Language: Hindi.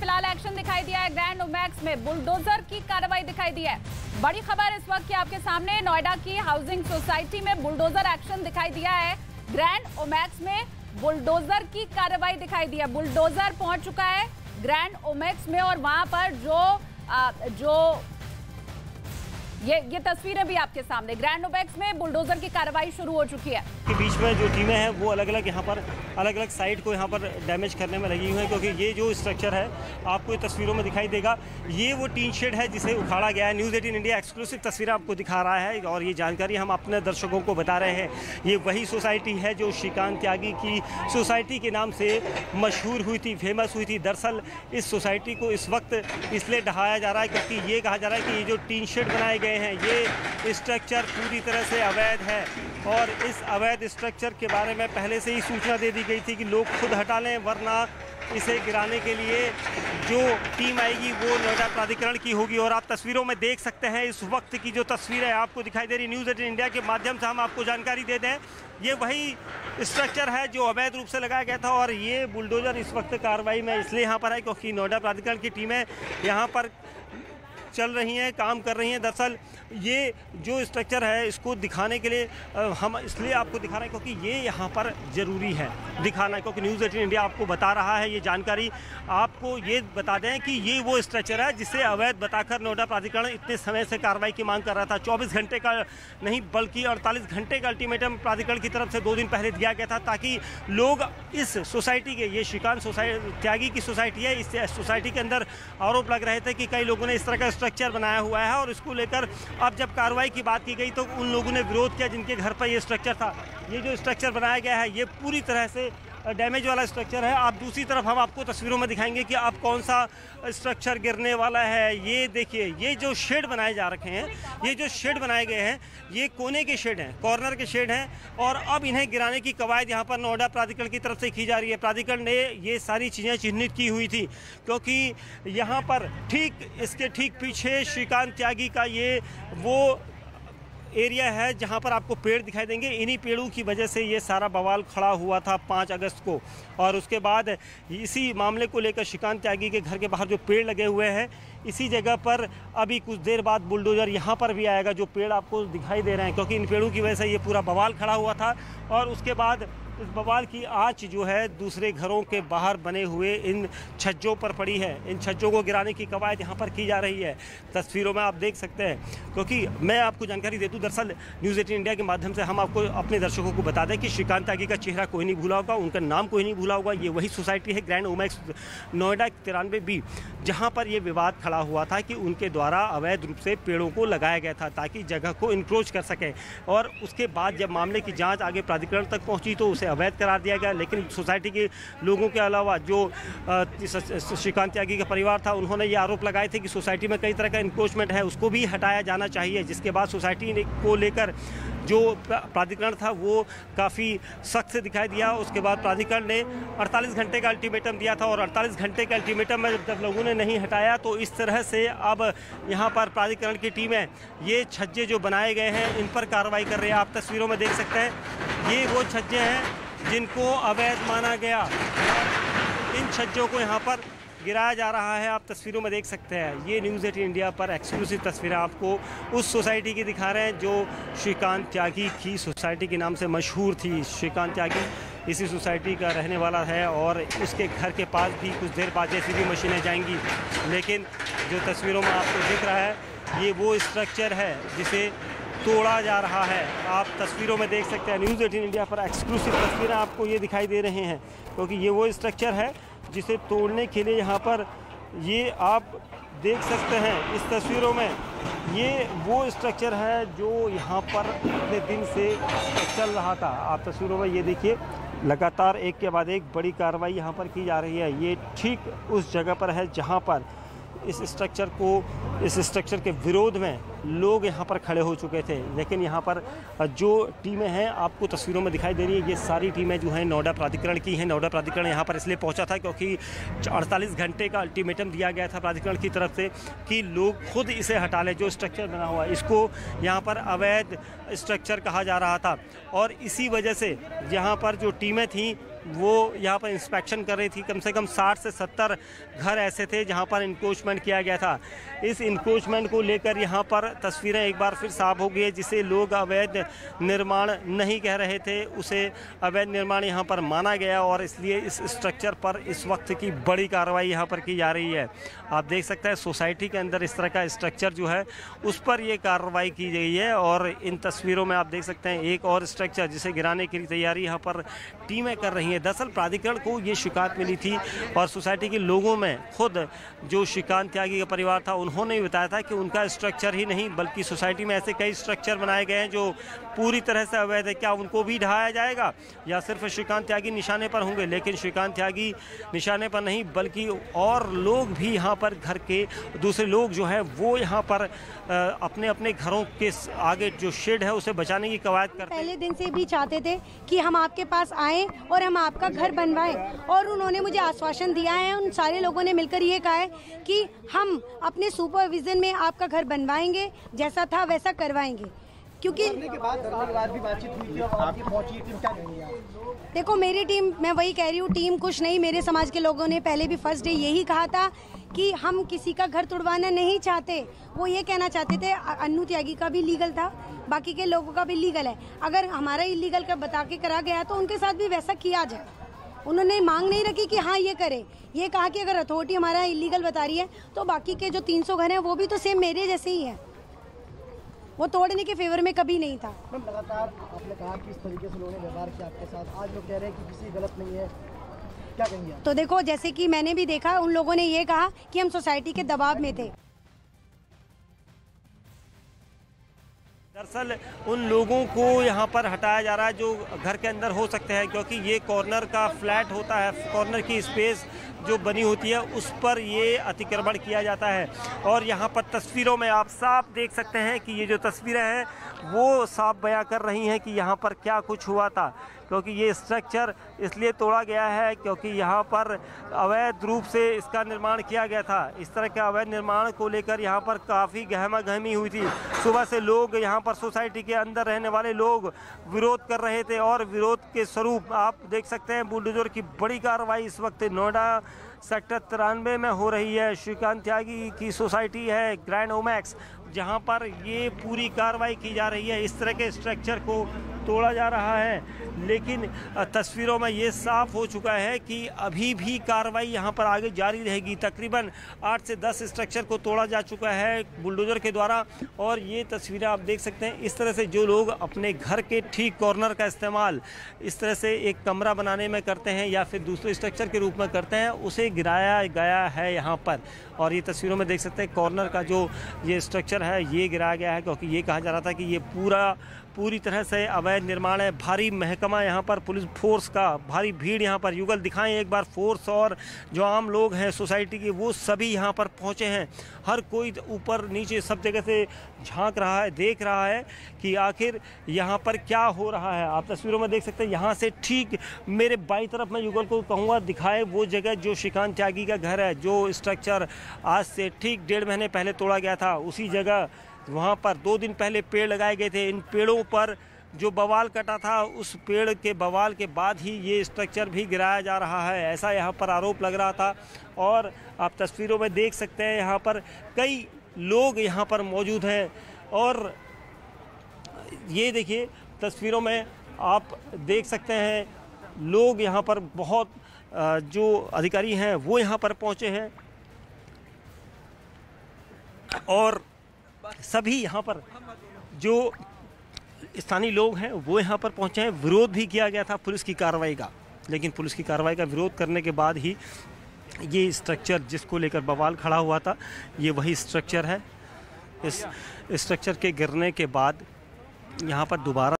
फिलहाल एक्शन दिखाई दिया है। ग्रैंड ओमैक्स में बुलडोजर की कार्रवाई दिखाई दी है। बड़ी खबर इस वक्त की आपके सामने, नोएडा की हाउसिंग सोसाइटी में बुलडोजर एक्शन दिखाई दिया है। ग्रैंड ओमैक्स में बुलडोजर की कार्रवाई दिखाई दी है। बुलडोजर पहुंच चुका है ग्रैंड ओमैक्स में और वहां पर जो ये तस्वीरें भी आपके सामने, ग्रैंड ओमैक्स में बुलडोजर की कार्रवाई शुरू हो चुकी है। के बीच में जो टीमें हैं वो अलग अलग यहाँ पर अलग अलग साइट को यहाँ पर डैमेज करने में लगी हुई हैं, क्योंकि ये जो स्ट्रक्चर है आपको ये तस्वीरों में दिखाई देगा, ये वो टीन शेड है जिसे उखाड़ा गया है। न्यूज़ 18 इंडिया एक्सक्लूसिव तस्वीरें आपको दिखा रहा है और ये जानकारी हम अपने दर्शकों को बता रहे हैं। ये वही सोसाइटी है जो श्रीकांत त्यागी की सोसाइटी के नाम से मशहूर हुई थी, फेमस हुई थी। दरअसल इस सोसाइटी को इस वक्त इसलिए ढहाया जा रहा है क्योंकि ये कहा जा रहा है कि ये जो टीन शेड बनाए गए हैं ये स्ट्रक्चर पूरी तरह से अवैध है और इस अवैध स्ट्रक्चर के बारे में पहले से ही सूचना दे दी गई थी कि लोग खुद हटा लें, वरना इसे गिराने के लिए जो टीम आएगी वो नोएडा प्राधिकरण की होगी। और आप तस्वीरों में देख सकते हैं इस वक्त की जो तस्वीर है आपको दिखाई दे रही। न्यूज़ 18 इंडिया के माध्यम से हम आपको जानकारी दे दें, ये वही स्ट्रक्चर है जो अवैध रूप से लगाया गया था और ये बुलडोजर इस वक्त कार्रवाई में इसलिए यहाँ पर है क्योंकि नोएडा प्राधिकरण की टीमें यहाँ पर चल रही हैं, काम कर रही हैं। दरअसल ये जो स्ट्रक्चर है इसको दिखाने के लिए हम इसलिए आपको दिखा रहे हैं क्योंकि ये यहाँ पर ज़रूरी है दिखाना, क्योंकि न्यूज़ 18 इंडिया आपको बता रहा है ये जानकारी। आपको ये बता दें कि ये वो स्ट्रक्चर है जिसे अवैध बताकर नोएडा प्राधिकरण इतने समय से कार्रवाई की मांग कर रहा था। 24 घंटे का नहीं बल्कि 48 घंटे का अल्टीमेटम प्राधिकरण की तरफ से 2 दिन पहले दिया गया था ताकि लोग इस सोसाइटी के, ये श्रीकांत त्यागी की सोसाइटी है, इस सोसाइटी के अंदर आरोप लग रहे थे कि कई लोगों ने इस तरह का स्ट्रक्चर बनाया हुआ है और इसको लेकर अब जब कार्रवाई की बात की गई तो उन लोगों ने विरोध किया जिनके घर पर ये स्ट्रक्चर था। ये जो स्ट्रक्चर बनाया गया है ये पूरी तरह से डैमेज वाला स्ट्रक्चर है। आप दूसरी तरफ हम आपको तस्वीरों में दिखाएंगे कि अब कौन सा स्ट्रक्चर गिरने वाला है। ये देखिए, ये जो शेड बनाए जा रखे हैं, ये जो शेड बनाए गए हैं ये कोने के शेड हैं, कॉर्नर के शेड हैं और अब इन्हें गिराने की कवायद यहाँ पर नोएडा प्राधिकरण की तरफ से की जा रही है। प्राधिकरण ने ये सारी चीज़ें चिन्हित की हुई थी क्योंकि यहाँ पर इसके ठीक पीछे श्रीकांत त्यागी का ये वो एरिया है जहां पर आपको पेड़ दिखाई देंगे। इन्हीं पेड़ों की वजह से ये सारा बवाल खड़ा हुआ था 5 अगस्त को और उसके बाद इसी मामले को लेकर श्रीकांत त्यागी के घर के बाहर जो पेड़ लगे हुए हैं इसी जगह पर अभी कुछ देर बाद बुलडोजर यहाँ पर भी आएगा। जो पेड़ आपको दिखाई दे रहे हैं क्योंकि इन पेड़ों की वजह से ये पूरा बवाल खड़ा हुआ था और उसके बाद इस बवाल की आंच जो है दूसरे घरों के बाहर बने हुए इन छज्जों पर पड़ी है। इन छज्जों को गिराने की कवायद यहाँ पर की जा रही है। तस्वीरों में आप देख सकते हैं। क्योंकि मैं आपको जानकारी दे दूँ, दरअसल न्यूज़ 18 इंडिया के माध्यम से हम आपको अपने दर्शकों को बता दें कि श्रीकांत त्यागी का चेहरा कोई नहीं भूला होगा, उनका नाम कोई नहीं भूला होगा। ये वही सोसाइटी है ग्रैंड ओमैक्स नोएडा 93B, जहाँ पर यह विवाद खड़ा हुआ था कि उनके द्वारा अवैध रूप से पेड़ों को लगाया गया था ताकि जगह को इंक्रोच कर सकें। और उसके बाद जब मामले की जाँच आगे प्राधिकरण तक पहुँची तो उसे अवैध करार दिया गया। लेकिन सोसाइटी के लोगों के अलावा जो श्रीकांत त्यागी का परिवार था उन्होंने ये आरोप लगाए थे कि सोसाइटी में कई तरह का इंक्रोचमेंट है, उसको भी हटाया जाना चाहिए। जिसके बाद सोसाइटी को लेकर जो प्राधिकरण था वो काफ़ी सख्त से दिखाई दिया। उसके बाद प्राधिकरण ने 48 घंटे का अल्टीमेटम दिया था और 48 घंटे के अल्टीमेटम में जब लोगों ने नहीं हटाया तो इस तरह से अब यहाँ पर प्राधिकरण की टीमें ये छज्जे जो बनाए गए हैं इन पर कार्रवाई कर रही है। आप तस्वीरों में देख सकते हैं ये वो छज्जे हैं जिनको अवैध माना गया। इन छज्जों को यहाँ पर गिराया जा रहा है। आप तस्वीरों में देख सकते हैं। ये न्यूज़ 18 इंडिया पर एक्सक्लूसिव तस्वीरें आपको उस सोसाइटी की दिखा रहे हैं जो श्रीकांत त्यागी की सोसाइटी के नाम से मशहूर थी। श्रीकांत त्यागी इसी सोसाइटी का रहने वाला है और उसके घर के पास भी कुछ देर बाद जेसीबी मशीनें जाएंगी। लेकिन जो तस्वीरों में आपको दिख रहा है ये वो स्ट्रक्चर है जिसे तोड़ा जा रहा है। आप तस्वीरों में देख सकते हैं। न्यूज़ 18 इंडिया पर एक्सक्लूसिव तस्वीरें आपको ये दिखाई दे रहे हैं क्योंकि ये वो स्ट्रक्चर है जिसे तोड़ने के लिए यहाँ पर ये आप देख सकते हैं इस तस्वीरों में ये वो स्ट्रक्चर है जो यहाँ पर इतने दिन से चल रहा था। आप तस्वीरों में ये देखिए लगातार एक के बाद एक बड़ी कार्रवाई यहाँ पर की जा रही है। ये ठीक उस जगह पर है जहाँ पर इस स्ट्रक्चर के विरोध में लोग यहाँ पर खड़े हो चुके थे। लेकिन यहाँ पर जो टीमें हैं आपको तस्वीरों में दिखाई दे रही है, ये सारी टीमें जो हैं नोएडा प्राधिकरण की हैं। नोएडा प्राधिकरण यहाँ पर इसलिए पहुँचा था क्योंकि 48 घंटे का अल्टीमेटम दिया गया था प्राधिकरण की तरफ से कि लोग खुद इसे हटा लें। जो स्ट्रक्चर बना हुआ है इसको यहाँ पर अवैध स्ट्रक्चर कहा जा रहा था और इसी वजह से यहाँ पर जो टीमें थीं वो यहाँ पर इंस्पेक्शन कर रही थी। कम से कम 60 से 70 घर ऐसे थे जहाँ पर इंक्रोचमेंट किया गया था। इस इंक्रोचमेंट को लेकर यहाँ पर तस्वीरें एक बार फिर साफ हो गई है। जिसे लोग अवैध निर्माण नहीं कह रहे थे, उसे अवैध निर्माण यहाँ पर माना गया और इसलिए इस स्ट्रक्चर पर इस वक्त की बड़ी कार्रवाई यहाँ पर की जा रही है। आप देख सकते हैं सोसाइटी के अंदर इस तरह का स्ट्रक्चर जो है उस पर ये कार्रवाई की गई है। और इन तस्वीरों में आप देख सकते हैं एक और स्ट्रक्चर जिसे गिराने की तैयारी यहाँ पर टीमें कर रही हैं। दरअसल प्राधिकरण को ये शिकायत मिली थी और सोसाइटी के लोगों में खुद जो श्रीकांत त्यागी का परिवार था उन्होंने बताया था कि उनका स्ट्रक्चर ही नहीं बल्कि सोसाइटी में ऐसे कई स्ट्रक्चर बनाए गए हैं जो पूरी तरह से अवैध है। क्या उनको भी ढहाया जाएगा या सिर्फ श्रीकांत त्यागी निशाने पर होंगे? लेकिन श्रीकांत त्यागी निशाने पर नहीं बल्कि और लोग भी यहाँ पर घर के दूसरे लोग जो है वो यहाँ पर अपने अपने घरों के आगे जो शेड है उसे बचाने की कवायद करते हैं। पहले दिन से भी चाहते थे कि हम आपके पास आएं और हम आपका घर बनवाएं और उन्होंने मुझे आश्वासन दिया है। उन सारे लोगों ने मिलकर ये कहा है कि हम अपने सुपरविजन में आपका घर बनवाएंगे, जैसा था वैसा करवाएंगे। क्योंकि के बाद भी बातचीत हुई थी, आपकी पहुंची टीम, क्या कहेंगे आप? देखो मेरी टीम, मैं वही कह रही हूँ, टीम कुछ नहीं। मेरे समाज के लोगों ने पहले भी फर्स्ट डे यही कहा था कि हम किसी का घर तुड़वाना नहीं चाहते। वो ये कहना चाहते थे अन्नू त्यागी का भी लीगल था, बाकी के लोगों का भी लीगल है। अगर हमारा इलीगल का बता के करा गया तो उनके साथ भी वैसा किया जाए। उन्होंने मांग नहीं रखी कि हाँ ये करे, ये कहा कि अगर अथॉरिटी हमारा इलीगल बता रही है तो बाकी के जो 300 घर हैं वो भी तो सेम मेरे जैसे ही हैं। वो तोड़ने के फेवर में कभी नहीं था। मैम लगातार आपने कहा कि इस तरीके से लोगों ने व्यवहार किया आपके साथ, आज लोग कह रहे हैं कि किसी गलत नहीं है, क्या कहेंगे आप? तो देखो जैसे कि मैंने भी देखा, उन लोगों ने ये कहा कि हम सोसाइटी के दबाव में थे। दरअसल उन लोगों को यहाँ पर हटाया जा रहा है जो घर के अंदर हो सकते हैं, क्योंकि ये कॉर्नर का फ्लैट होता है, कॉर्नर की स्पेस जो बनी होती है उस पर ये अतिक्रमण किया जाता है। और यहाँ पर तस्वीरों में आप साफ देख सकते हैं कि ये जो तस्वीरें हैं वो साफ बयां कर रही हैं कि यहाँ पर क्या कुछ हुआ था। क्योंकि ये स्ट्रक्चर इसलिए तोड़ा गया है क्योंकि यहाँ पर अवैध रूप से इसका निर्माण किया गया था। इस तरह के अवैध निर्माण को लेकर यहाँ पर काफ़ी गहमा गहमी हुई थी। सुबह से लोग यहाँ पर सोसाइटी के अंदर रहने वाले लोग विरोध कर रहे थे और विरोध के स्वरूप आप देख सकते हैं बुलडोजर की बड़ी कार्रवाई इस वक्त नोएडा सेक्टर 93 में हो रही है। श्रीकांत त्यागी की सोसाइटी है ग्रैंड ओमैक्स, जहां पर ये पूरी कार्रवाई की जा रही है। इस तरह के स्ट्रक्चर को तोड़ा जा रहा है, लेकिन तस्वीरों में ये साफ हो चुका है कि अभी भी कार्रवाई यहाँ पर आगे जारी रहेगी। तकरीबन 8 से 10 स्ट्रक्चर को तोड़ा जा चुका है बुलडोजर के द्वारा। और ये तस्वीरें आप देख सकते हैं इस तरह से जो लोग अपने घर के ठीक कॉर्नर का इस्तेमाल इस तरह से एक कमरा बनाने में करते हैं या फिर दूसरे स्ट्रक्चर के रूप में करते हैं, उसे गिराया गया है यहाँ पर। और ये तस्वीरों में देख सकते हैं कॉर्नर का जो ये स्ट्रक्चर है ये गिराया गया है क्योंकि ये कहा जा रहा था कि ये पूरी तरह से अवैध निर्माण है। भारी महकमा यहाँ पर पुलिस फोर्स का, भारी भीड़ यहाँ पर, युगल दिखाएं एक बार, फोर्स और जो आम लोग हैं सोसाइटी के वो सभी यहाँ पर पहुँचे हैं। हर कोई ऊपर नीचे सब जगह से झांक रहा है, देख रहा है कि आखिर यहाँ पर क्या हो रहा है। आप तस्वीरों में देख सकते हैं यहाँ से ठीक मेरे बाईं तरफ मैं युगल को कहूँगा दिखाए वो जगह जो श्रीकांत त्यागी का घर है, जो स्ट्रक्चर आज से ठीक 1.5 महीने पहले तोड़ा गया था, उसी जगह वहाँ पर 2 दिन पहले पेड़ लगाए गए थे। इन पेड़ों पर जो बवाल कटा था उस पेड़ के बवाल के बाद ही ये स्ट्रक्चर भी गिराया जा रहा है, ऐसा यहाँ पर आरोप लग रहा था। और आप तस्वीरों में देख सकते हैं यहाँ पर कई लोग यहाँ पर मौजूद हैं। और ये देखिए तस्वीरों में आप देख सकते हैं लोग यहाँ पर बहुत जो अधिकारी हैं वो यहाँ पर पहुँचे हैं और सभी यहाँ पर जो स्थानीय लोग हैं वो यहाँ पर पहुँचे हैं। विरोध भी किया गया था पुलिस की कार्रवाई का, लेकिन पुलिस की कार्रवाई का विरोध करने के बाद ही ये स्ट्रक्चर जिसको लेकर बवाल खड़ा हुआ था ये वही स्ट्रक्चर है। इस स्ट्रक्चर के गिरने के बाद यहाँ पर दोबारा